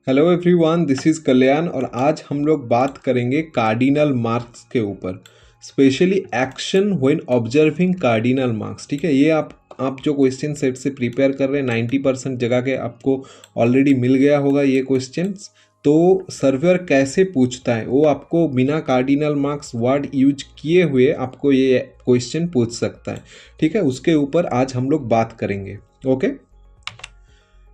Hello everyone, this is कल्याण और आज हम लोग बात करेंगे कार्डिनल मार्क्स के ऊपर, specially action when observing cardinal marks. ठीक है, ये आप जो क्वेश्चन सेट से प्रिपेयर कर रहे हैं 90% जगह के आपको ऑलरेडी मिल गया होगा ये क्वेश्चंस। तो सर्वेयर कैसे पूछता है, वो आपको बिना कार्डिनल मार्क्स वर्ड यूज किए हुए आपको ये क्वेश्चन पूछ सकता है। ठीक है, उसके ऊपर आज हम लोग बात करेंगे। ओके,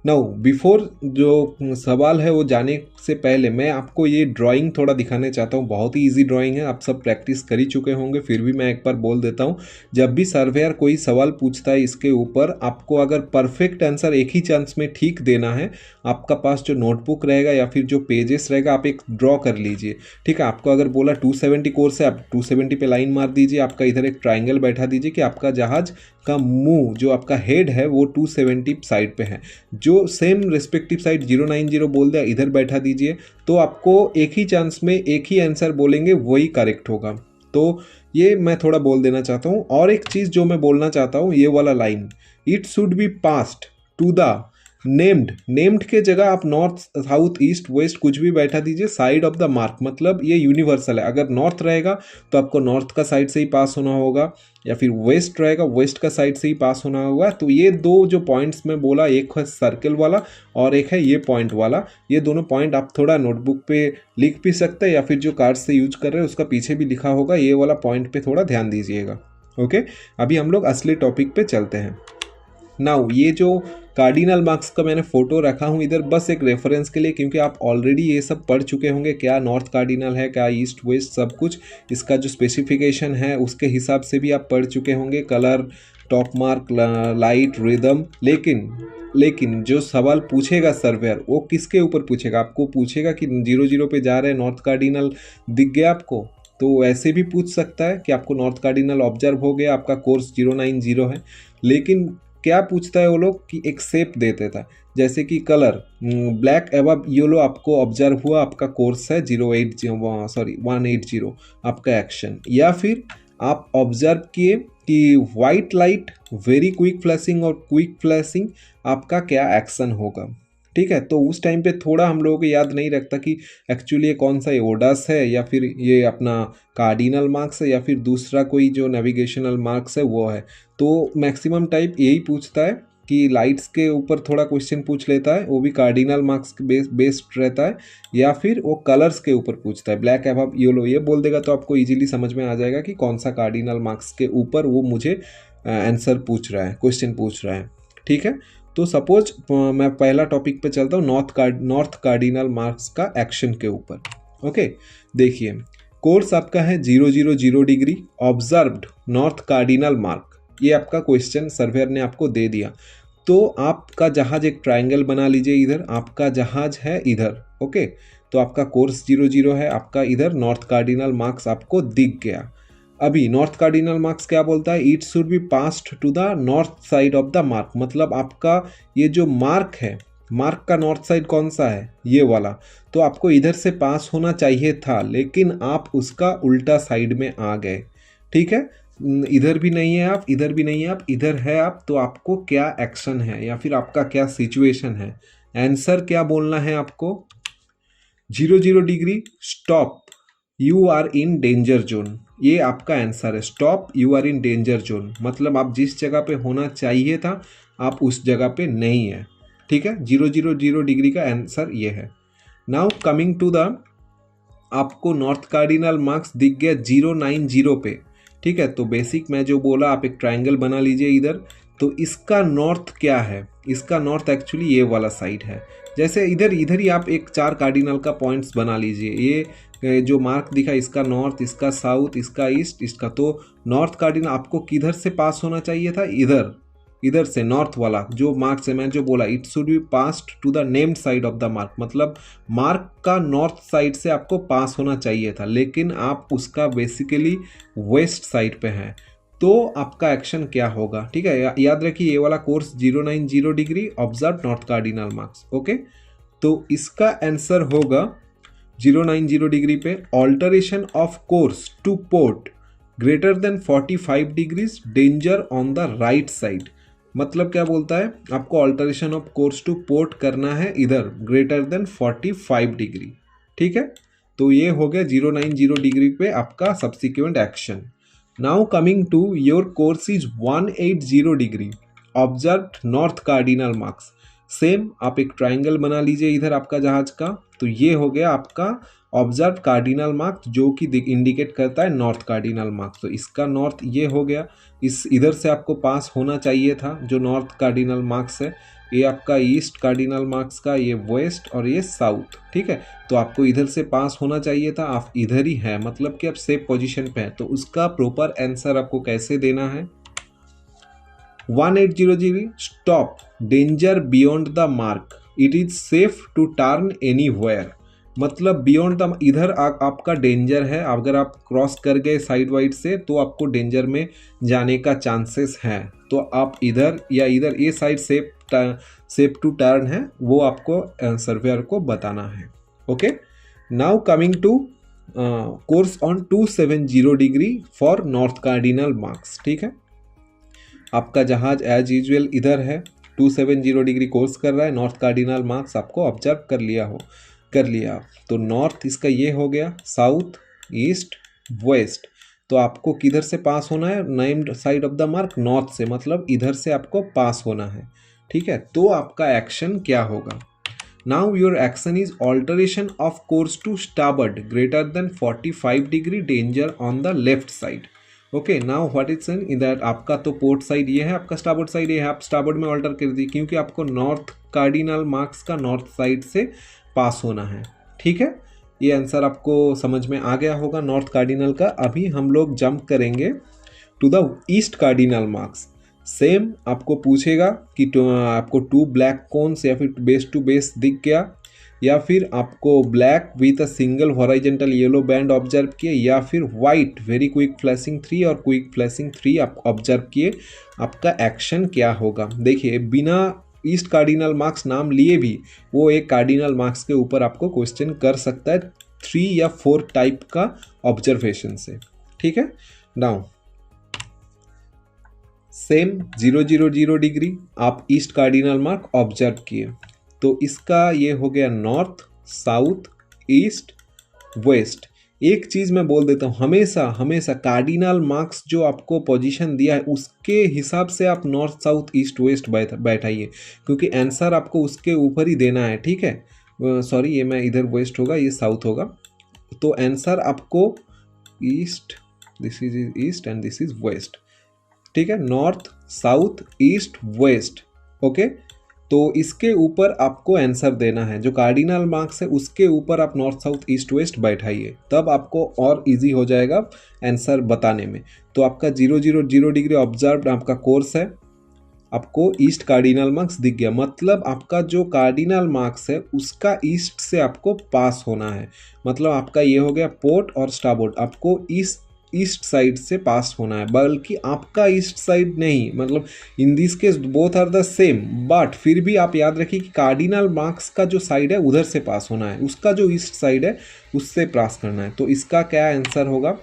नाउ बिफोर जो सवाल है वो जाने से पहले मैं आपको ये ड्राइंग थोड़ा दिखाने चाहता हूँ। बहुत ही इजी ड्राइंग है, आप सब प्रैक्टिस कर ही चुके होंगे, फिर भी मैं एक बार बोल देता हूँ। जब भी सर्वेयर कोई सवाल पूछता है इसके ऊपर, आपको अगर परफेक्ट आंसर एक ही चांस में ठीक देना है, आपका पास जो नोटबुक रहेगा या फिर जो पेजेस रहेगा आप एक ड्रॉ कर लीजिए। ठीक है, आपको अगर बोला 270 कोर्स है, आप 270 पे लाइन मार दीजिए। आपका इधर एक ट्राइंगल बैठा दीजिए कि आपका जहाज का मुंह जो आपका हेड है वो 270 साइड पे है। जो सेम रेस्पेक्टिव साइड 090 बोल दिया, इधर बैठा दीजिए। तो आपको एक ही चांस में एक ही आंसर बोलेंगे, वही करेक्ट होगा। तो ये मैं थोड़ा बोल देना चाहता हूँ। और एक चीज़ जो मैं बोलना चाहता हूँ, ये वाला line, it should be passed to the named के जगह आप नॉर्थ साउथ ईस्ट वेस्ट कुछ भी बैठा दीजिए, साइड ऑफ द मार्क। मतलब ये यूनिवर्सल है, अगर नॉर्थ रहेगा तो आपको नॉर्थ का साइड से ही पास होना होगा, या फिर वेस्ट रहेगा वेस्ट का साइड से ही पास होना होगा। तो ये दो जो पॉइंट्स में बोला, एक है सर्कल वाला और एक है ये पॉइंट वाला। ये दोनों पॉइंट आप थोड़ा नोटबुक पे लिख भी सकते हैं, या फिर जो कार्ड से यूज कर रहे हैं उसका पीछे भी लिखा होगा। ये वाला पॉइंट पे थोड़ा ध्यान दीजिएगा। ओके, अभी हम लोग असली टॉपिक पे चलते हैं। नाउ ये जो कार्डिनल मार्क्स का मैंने फोटो रखा हूँ इधर, बस एक रेफरेंस के लिए, क्योंकि आप ऑलरेडी ये सब पढ़ चुके होंगे, क्या नॉर्थ कार्डिनल है, क्या ईस्ट वेस्ट, सब कुछ इसका जो स्पेसिफिकेशन है उसके हिसाब से भी आप पढ़ चुके होंगे, colour, top mark, light, rhythm. लेकिन जो सवाल पूछेगा सर्वेयर, वो किसके ऊपर पूछेगा? आपको पूछेगा कि 0-0 पे जा रहे हैं, नॉर्थ कार्डिनल दिख गया आपको? तो ऐसे भी पूछ सकता है कि आपको नॉर्थ कार्डिनल ऑब्जर्व हो गया, आपका कोर्स 090 है। लेकिन क्या पूछता है वो लोग कि एक शेप दे देता है, जैसे कि कलर ब्लैक एवब येलो आपको ऑब्जर्व हुआ, आपका कोर्स है 180 आपका एक्शन। या फिर आप ऑब्जर्व किए कि white light very quick flashing और क्विक फ्लैशिंग, आपका क्या एक्शन होगा। ठीक है, तो उस टाइम पे थोड़ा हम लोगों को याद नहीं रखता कि एक्चुअली ये कौन सा ओडस है, या फिर ये अपना कार्डिनल मार्क्स है, या फिर दूसरा कोई जो नेविगेशनल मार्क्स है वो है। तो मैक्सिमम टाइप यही पूछता है कि लाइट्स के ऊपर थोड़ा क्वेश्चन पूछ लेता है, वो भी कार्डिनल मार्क्स बेस्ड रहता है, या फिर वो कलर्स के ऊपर पूछता है, ब्लैक एवब येलो ये बोल देगा तो आपको इजीली समझ में आ जाएगा कि कौन सा कार्डिनल मार्क्स के ऊपर वो मुझे आंसर पूछ रहा है, क्वेश्चन पूछ रहा है। ठीक है, तो सपोज मैं पहला टॉपिक पे चलता हूँ, नॉर्थ कार्डिनल मार्क्स का एक्शन के ऊपर। ओके, देखिए कोर्स आपका है 000 degree, observed north cardinal mark, ये आपका क्वेश्चन सर्वेयर ने आपको दे दिया। तो आपका जहाज एक ट्रायंगल बना लीजिए, इधर आपका जहाज है इधर। ओके, तो आपका कोर्स 0-0 है, आपका इधर नॉर्थ कार्डिनल मार्क्स आपको दिख गया। अभी नॉर्थ कार्डिनल मार्क्स क्या बोलता है, it should be passed to the north side of the mark. मतलब आपका ये जो मार्क है, मार्क का नॉर्थ साइड कौन सा है, ये वाला, तो आपको इधर से पास होना चाहिए था, लेकिन आप उसका उल्टा साइड में आ गए। ठीक है, इधर भी नहीं है आप, इधर भी नहीं है आप, इधर है आप। तो आपको क्या एक्शन है या फिर आपका क्या सिचुएशन है, आंसर क्या बोलना है आपको? 0-0 degree, stop, you are in danger zone, ये आपका आंसर है। Stop, you are in danger zone, मतलब आप जिस जगह पे होना चाहिए था आप उस जगह पे नहीं है। ठीक है, 0-0 डिग्री का आंसर ये है। नाउ कमिंग टू द, आपको नॉर्थ कार्डिनल मार्क्स दिख गया 090 पे। ठीक है, तो बेसिक मैं जो बोला, आप एक ट्रायंगल बना लीजिए इधर। तो इसका नॉर्थ क्या है, इसका नॉर्थ एक्चुअली ये वाला साइड है। जैसे इधर ही आप एक 4 कार्डिनल का पॉइंट्स बना लीजिए। ये जो मार्क दिखा, इसका नॉर्थ, इसका साउथ, इसका ईस्ट, इसका, तो नॉर्थ कार्डिनल आपको किधर से पास होना चाहिए था? इधर से, नॉर्थ वाला जो मार्क से मैं जो बोला, it should be passed to the named side of the mark. मतलब मार्क का नॉर्थ साइड से आपको पास होना चाहिए था, लेकिन आप उसका बेसिकली वेस्ट साइड पे हैं। तो आपका एक्शन क्या होगा? ठीक है, याद रखिए ये वाला course 090 degree, observe north cardinal marks. Okay, तो इसका आंसर होगा 090 डिग्री पे, alteration of course to port greater than 45 degrees, danger on the right side. मतलब क्या बोलता है, आपको alteration of course to port करना है इधर ग्रेटर देन 45 डिग्री। ठीक है, तो ये हो गया 090 डिग्री पे आपका subsequent action. Now coming to your course is 180 degree, observe north cardinal marks. Same आप एक ट्राइंगल बना लीजिए इधर आपका जहाज का, तो ये हो गया आपका ऑब्जर्व कार्डिनल मार्क्स जो कि इंडिकेट करता है नॉर्थ कार्डिनल मार्क्स। तो इसका नॉर्थ ये हो गया, इस इधर से आपको पास होना चाहिए था जो नॉर्थ कार्डिनल मार्क्स है, ये आपका ईस्ट कार्डिनल मार्क्स का, ये वेस्ट और ये साउथ। ठीक है, तो आपको इधर से पास होना चाहिए था, आप इधर ही है, मतलब कि आप सेफ पोजीशन पे हैं। तो उसका प्रॉपर आंसर आपको कैसे देना है, 180 degree stop, danger beyond the mark, it is safe to turn anywhere. मतलब बियॉन्ड द इधर आपका डेंजर है, अगर आप क्रॉस कर गए साइड वाइड से तो आपको डेंजर में जाने का चांसेस है, तो आप इधर या इधर ये साइड सेफ टू टर्न है, वो आपको सर्वेयर को बताना है। Okay, now coming to course on 270 degree for north cardinal marks. ठीक है, आपका जहाज एज यूजुअल इधर है, 270 डिग्री कोर्स कर रहा है, नॉर्थ कार्डिनल मार्क्स आपको ऑब्जर्व कर लिया। तो नॉर्थ इसका ये हो गया, साउथ ईस्ट वेस्ट, तो आपको किधर से पास होना है, named side of the mark north से, मतलब इधर से आपको पास होना है। ठीक है, तो आपका एक्शन क्या होगा, now your action is alteration of course to starboard greater than 45 degree, danger on the left side. Okay, now what is in that, आपका तो पोर्ट साइड ये है, आपका स्टाबर्ड साइड ये है, आप स्टाबर्ड में ऑल्टर कर दी क्योंकि आपको नॉर्थ कार्डिनल मार्क्स का नॉर्थ साइड से पास होना है। ठीक है, ये आंसर आपको समझ में आ गया होगा नॉर्थ कार्डिनल का। अभी हम लोग जंप करेंगे to the east cardinal marks. Same आपको पूछेगा कि आपको 2 ब्लैक कोन्स या फिर बेस टू बेस दिख गया, या फिर आपको black with a single horizontal yellow band observe किए, या फिर वाइट वेरी क्विक फ्लैशिंग 3 और क्विक फ्लैशिंग 3 आप ऑब्जर्व किए, आपका एक्शन क्या होगा। देखिए, बिना ईस्ट कार्डिनल मार्क्स नाम लिए भी वो एक कार्डिनल मार्क्स के ऊपर आपको क्वेश्चन कर सकता है 3 या 4 टाइप का ऑब्जर्वेशन से। ठीक है, नाउ सेम 000 डिग्री आप ईस्ट कार्डिनल मार्क ऑब्जर्व किए, तो इसका ये हो गया नॉर्थ साउथ ईस्ट वेस्ट। एक चीज़ मैं बोल देता हूँ, हमेशा हमेशा कार्डिनल मार्क्स जो आपको पोजीशन दिया है उसके हिसाब से आप नॉर्थ साउथ ईस्ट वेस्ट बैठाइए, क्योंकि आंसर आपको उसके ऊपर ही देना है। ठीक है, सॉरी ये मैं इधर वेस्ट होगा, ये साउथ होगा, तो आंसर आपको east, this is east and this is west. ठीक है, north south east west. Okay, तो इसके ऊपर आपको आंसर देना है, जो कार्डिनल मार्क्स है उसके ऊपर आप नॉर्थ साउथ ईस्ट वेस्ट बैठाइए, तब आपको और इजी हो जाएगा आंसर बताने में। तो आपका 000 डिग्री ऑब्जर्व आपका कोर्स है, आपको ईस्ट कार्डिनल मार्क्स दिख गया, मतलब आपका जो कार्डिनल मार्क्स है उसका ईस्ट से आपको पास होना है, मतलब आपका ये हो गया पोर्ट और स्टाबोर्ड, आपको ईस्ट साइड से पास होना है, बल्कि आपका ईस्ट साइड नहीं, मतलब in this case both are the same, but फिर भी आप याद रखिए कि कार्डिनल मार्क्स का जो साइड है उधर से पास होना है, उसका जो ईस्ट साइड है उससे पास करना है। तो इसका क्या आंसर होगा,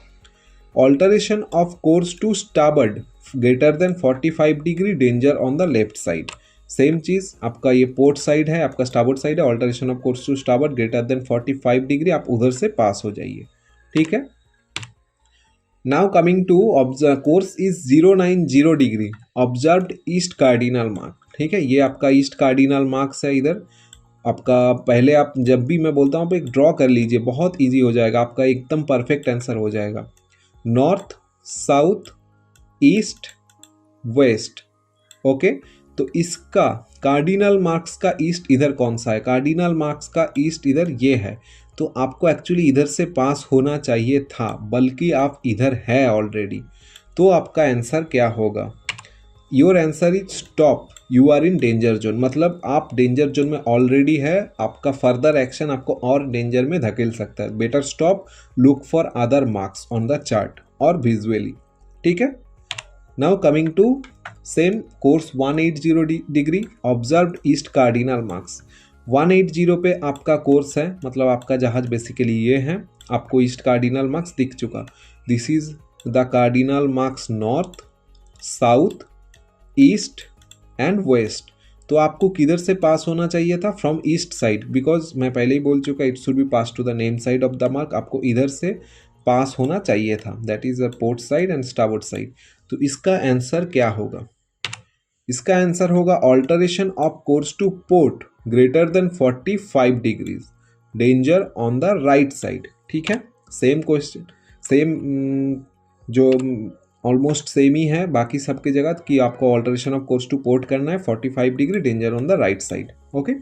alteration of course to starboard greater than 45 degree, danger on the left side. Same चीज़, आपका ये पोर्ट साइड है, आपका स्टाबर्ड साइड है, alteration of course to starboard greater than 45 degree, आप उधर से पास हो जाइए। ठीक है, now coming to observe course is 090 degree, observed east cardinal mark. ठीक है, ये आपका ईस्ट कार्डिनल मार्क्स है इधर आपका। पहले आप जब भी मैं बोलता हूँ एक ड्रॉ कर लीजिए, बहुत इजी हो जाएगा, आपका एकदम परफेक्ट आंसर हो जाएगा। North south east west. Okay, तो इसका कार्डिनल मार्क्स का ईस्ट इधर कौन सा है, कार्डिनल मार्क्स का ईस्ट इधर ये है, तो आपको एक्चुअली इधर से पास होना चाहिए था, बल्कि आप इधर है ऑलरेडी। तो आपका आंसर क्या होगा, your answer is stop, you are in danger zone, मतलब आप डेंजर जोन में ऑलरेडी है, आपका फर्दर एक्शन आपको और डेंजर में धकेल सकता है। Better stop, look for other marks on the chart और विजुअली। ठीक है, now coming to same course 180 degree, observed east cardinal marks. 180 पे आपका कोर्स है, मतलब आपका जहाज बेसिकली ये है, आपको ईस्ट कार्डिनल मार्क्स दिख चुका, this is the cardinal marks north south east and west. तो आपको किधर से पास होना चाहिए था? फ्रॉम ईस्ट साइड, बिकॉज मैं पहले ही बोल चुका, it should be pass to the name side of the mark. आपको इधर से पास होना चाहिए था, that is the port side and starboard side. तो इसका आंसर क्या होगा? इसका आंसर होगा alteration of course to port greater than 45 degrees, danger on the right side. ठीक है, सेम क्वेश्चन, सेम जो ऑलमोस्ट सेम ही है बाकी सबकी जगह, कि आपको alteration of course to port करना है 45 degree, danger on the right side. Okay,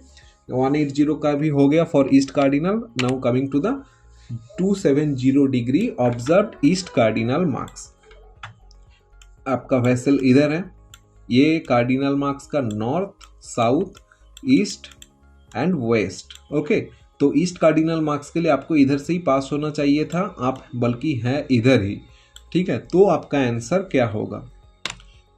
180 का भी हो गया for east cardinal. Now coming to the 270 degree observed east cardinal marks. आपका वेसल इधर है, ये कार्डिनल मार्क्स का north, south, east and west. Okay, तो ईस्ट कार्डिनल मार्क्स के लिए आपको इधर से ही पास होना चाहिए था, आप बल्कि है इधर ही। ठीक है, तो आपका आंसर क्या होगा?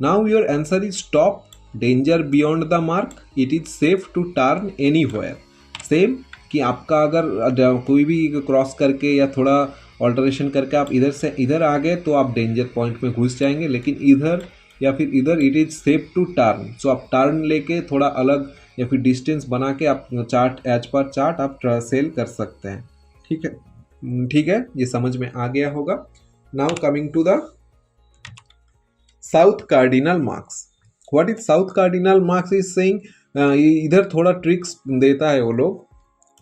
Now your answer is stop, danger beyond the mark, it is safe to turn anywhere. Same कि आपका अगर कोई भी क्रॉस करके या थोड़ा ऑल्टरेशन करके आप इधर से इधर आ गए तो आप डेंजर पॉइंट में घुस जाएंगे, लेकिन इधर या फिर इधर it is safe to turn. So आप टर्न लेके थोड़ा अलग या फिर डिस्टेंस बना के आप चार्ट एज पर चार्ट आप सेल कर सकते हैं। ठीक है, ठीक है, ये समझ में आ गया होगा। Now coming to the south cardinal marks. What is south cardinal marks is saying, इधर थोड़ा ट्रिक्स देता है वो लोग।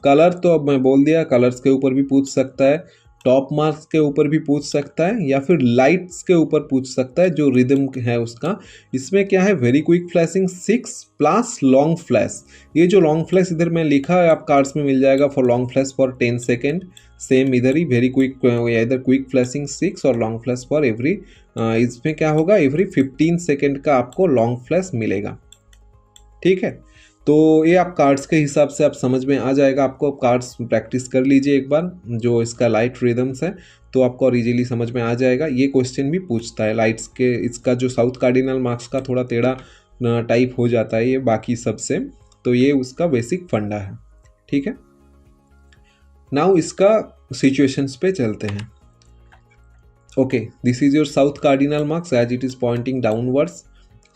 कलर तो अब मैं बोल दिया, कलर्स के ऊपर भी पूछ सकता है, टॉप मार्क्स के ऊपर भी पूछ सकता है, या फिर लाइट्स के ऊपर पूछ सकता है, जो रिदम है उसका। इसमें क्या है? Very quick flashing 6 plus long flash. ये जो लॉन्ग फ्लैश इधर मैं लिखा है, आप कार्ड्स में मिल जाएगा for long flash for 10 second. Same इधर ही वेरी क्विक, इधर क्विक फ्लैशिंग 6 और लॉन्ग फ्लैश फॉर एवरी, इसमें क्या होगा? एवरी 15 सेकेंड का आपको लॉन्ग फ्लैश मिलेगा। ठीक है, तो ये आप कार्ड्स के हिसाब से आप समझ में आ जाएगा आपको। कार्ड्स प्रैक्टिस कर लीजिए एक बार, जो इसका लाइट रिदम्स है, तो आपको और इजीली समझ में आ जाएगा। ये क्वेश्चन भी पूछता है लाइट्स के, इसका जो साउथ कार्डिनल मार्क्स का थोड़ा टेढ़ा टाइप हो जाता है ये बाकी सबसे, तो ये उसका बेसिक फंडा है। ठीक है, नाउ इसका सिचुएशंस पे चलते हैं। Okay, this is your south cardinal marks as it is pointing downwards.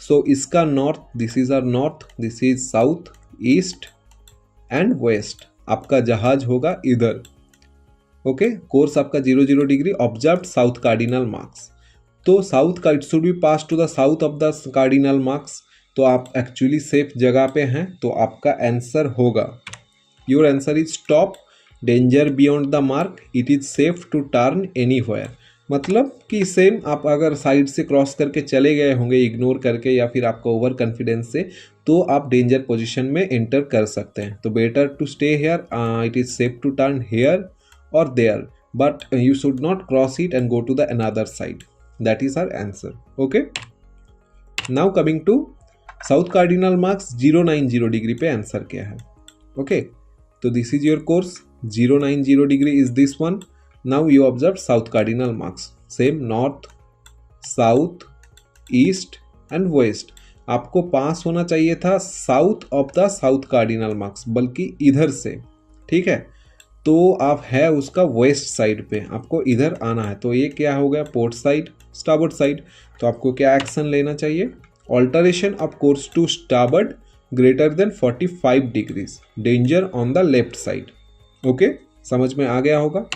So इसका north, this is our north, this is south, east and west. आपका जहाज होगा इधर। ओके, कोर्स आपका 00 degree, observe south cardinal marks. तो south का it should be pass to the south of the cardinal marks. तो आप एक्चुअली सेफ जगह पे हैं, तो आपका आंसर होगा, your answer is stop, danger beyond the mark, it is safe to turn anywhere. मतलब कि सेम आप अगर साइड से क्रॉस करके चले गए होंगे इग्नोर करके, या फिर आपका ओवर कॉन्फिडेंस से, तो आप डेंजर पोजीशन में एंटर कर सकते हैं। तो better to stay here, it is safe to turn here और there, but you should not cross it and go to the another side. That is our answer. Okay, now coming to south cardinal marks 090 degree पे answer क्या है। Okay, तो this is your course, 090 degree is this one. Now you observe south cardinal marks, same north, south, east and west। आपको पास होना चाहिए था south of the south cardinal marks, बल्कि इधर से। ठीक है, तो आप है उसका वेस्ट साइड पे, आपको इधर आना है। तो ये क्या हो गया? Port side, starboard side. तो आपको क्या एक्शन लेना चाहिए? Alteration of course to starboard greater than 45 degrees, danger on the left side. Okay, समझ में आ गया होगा।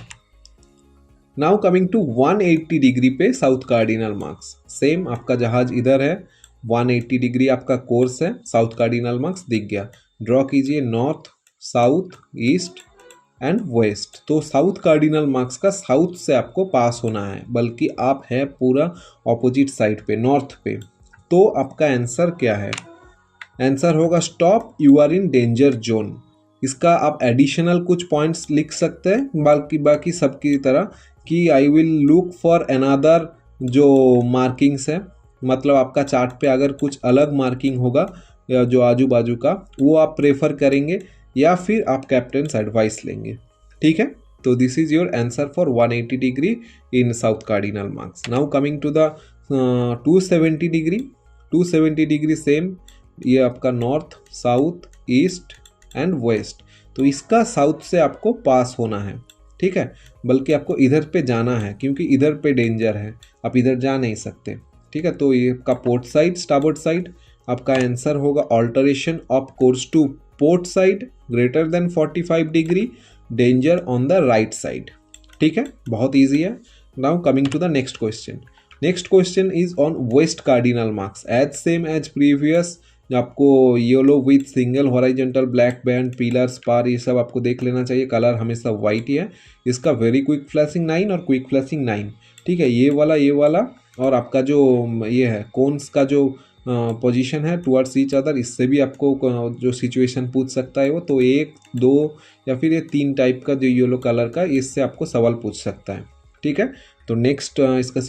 नाउ कमिंग टू 180 डिग्री पे साउथ कार्डिनल मार्क्स। सेम आपका जहाज इधर है, 180 डिग्री आपका कोर्स है, साउथ कार्डिनल मार्क्स दिख गया। ड्रॉ कीजिए north, south, east and west. तो साउथ कार्डिनल मार्क्स का साउथ से आपको पास होना है, बल्कि आप है पूरा ऑपोजिट साइड पे, नॉर्थ पे। तो आपका आंसर क्या है? आंसर होगा stop, you are in danger zone. इसका आप एडिशनल कुछ पॉइंट्स लिख सकते हैं बाकी सबकी तरह, कि I will look for another जो मार्किंग्स है। मतलब आपका चार्ट पे अगर कुछ अलग मार्किंग होगा या जो आजू बाजू का, वो आप प्रेफर करेंगे, या फिर आप कैप्टन एडवाइस लेंगे। ठीक है, तो this is your answer for 180 degree in south cardinal marks. Now coming to the 270 degree. 270 degree same, ये आपका north, south, east and west. तो इसका साउथ से आपको पास होना है। ठीक है, बल्कि आपको इधर पे जाना है, क्योंकि इधर पे डेंजर है, आप इधर जा नहीं सकते। ठीक है, तो ये आपका पोर्ट साइड, स्टारबोर्ड साइड, आपका आंसर होगा alteration of course to port side greater than 45 degree, danger on the right side. ठीक है, बहुत ईजी है। Now coming to the next question. Next question is on west cardinal marks as same as previous. आपको yellow with single horizontal black band, pillar, spar, ये सब आपको देख लेना चाहिए। कलर हमेशा वाइट ही है। इसका वेरी क्विक फ्लैशिंग 9 और क्विक फ्लैशिंग 9। ठीक है, ये वाला और आपका जो ये है कोन्स का जो पोजीशन है टुवर्ड्स ईच अदर, इससे भी आपको जो सिचुएशन पूछ सकता है वो, तो 1, 2 या फिर ये 3 टाइप का जो येलो कलर का, इससे आपको सवाल पूछ सकता है। ठीक है, तो नेक्स्ट इसका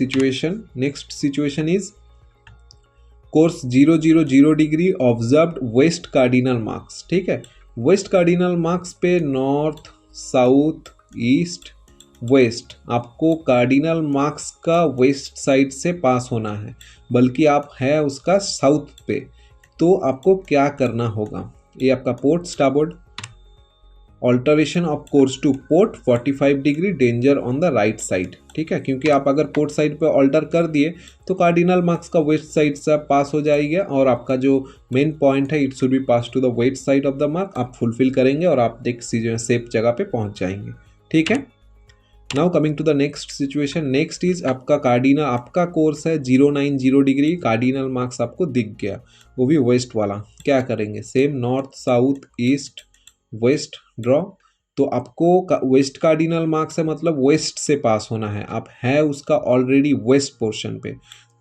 next situation is course 000 degree observed west cardinal marks. ठीक है, वेस्ट कार्डिनल मार्क्स पे नॉर्थ, साउथ, ईस्ट, वेस्ट, आपको कार्डिनल मार्क्स का वेस्ट साइड से पास होना है, बल्कि आप है उसका साउथ पे। तो आपको क्या करना होगा, ये आपका port starboard, alteration of course to port 45 degree, danger on the right side. ठीक है, क्योंकि आप अगर पोर्ट साइड पे ऑल्टर कर दिए तो कार्डिनल मार्क्स का वेस्ट साइड से पास हो जाएगा और आपका जो मेन पॉइंट है it should be pass to the west side of the mark, आप फुलफिल करेंगे और आप एक सेफ जगह पे पहुंच जाएंगे। ठीक है, now coming to the next situation. Next is आपका कार्डिनल, आपका कोर्स है 090 डिग्री, कार्डिनल मार्क्स आपको दिख गया, वो भी वेस्ट वाला। क्या करेंगे, same north, south, east, west draw. तो आपको वेस्ट कार्डिनल मार्क्स है, मतलब वेस्ट से पास होना है, आप है उसका ऑलरेडी वेस्ट पोर्शन पे।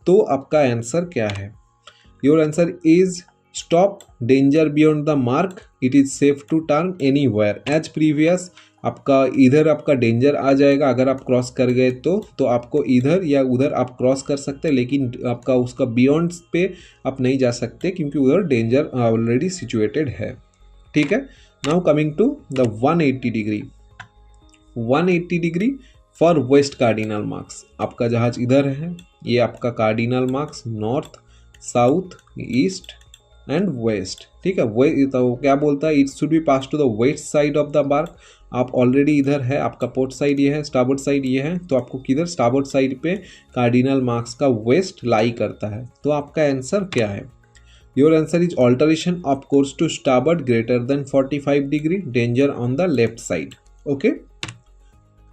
तो आपका आंसर क्या है, your answer is stop, danger beyond the mark, it is safe to turn anywhere as previous. आपका इधर आपका डेंजर आ जाएगा, अगर आप क्रॉस कर गए तो आपको इधर या उधर आप क्रॉस कर सकते हैं, लेकिन आपका उसका बियॉन्ड पे आप नहीं जा सकते क्योंकि उधर डेंजर ऑलरेडी सिचुएटेड है। ठीक है, now coming to the 180 degree. 180 degree for west cardinal marks, आपका जहाज इधर है, ये आपका cardinal marks north, south, east and west. ठीक है, वे तो क्या बोलता है, it should be pass to the west side of the mark. आप ऑलरेडी इधर है, आपका पोर्ट साइड ये है, स्टारबोर्ड साइड ये है, तो आपको किधर स्टारबोर्ड साइड पे कार्डिनल मार्क्स का वेस्ट लाई करता है। तो आपका आंसर क्या है, your answer is alteration of course to starboard greater than 45 degree, danger on the left side. Okay,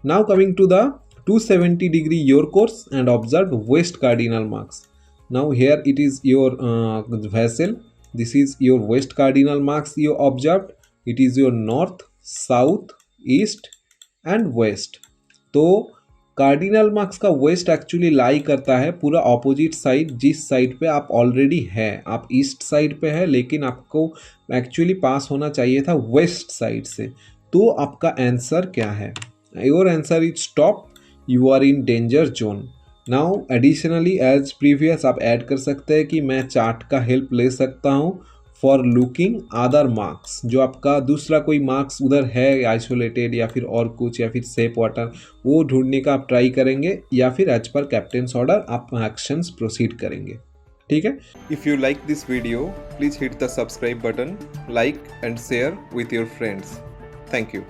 now coming to the 270 degree your course and observe west cardinal marks. Now here it is your vessel, this is your west cardinal marks you observed, it is your north, south, east and west। तो cardinal marks का west actually लाई करता है पूरा opposite side, जिस side पे आप already है, आप ईस्ट साइड पे है लेकिन आपको एक्चुअली पास होना चाहिए था वेस्ट साइड से। तो आपका आंसर क्या है, your answer is stop, you are in danger zone. Now additionally as previous आप ऐड कर सकते हैं कि मैं चार्ट का हेल्प ले सकता हूँ फॉर लुकिंग अदर मार्क्स, जो आपका दूसरा कोई मार्क्स उधर है आइसोलेटेड या फिर और कुछ या फिर सेफ वाटर, वो ढूंढने का आप ट्राई करेंगे या फिर एज पर कैप्टन्स ऑर्डर आप एक्शंस प्रोसीड करेंगे। ठीक है, If you like this video, please hit the subscribe button, like and share with your friends. Thank you.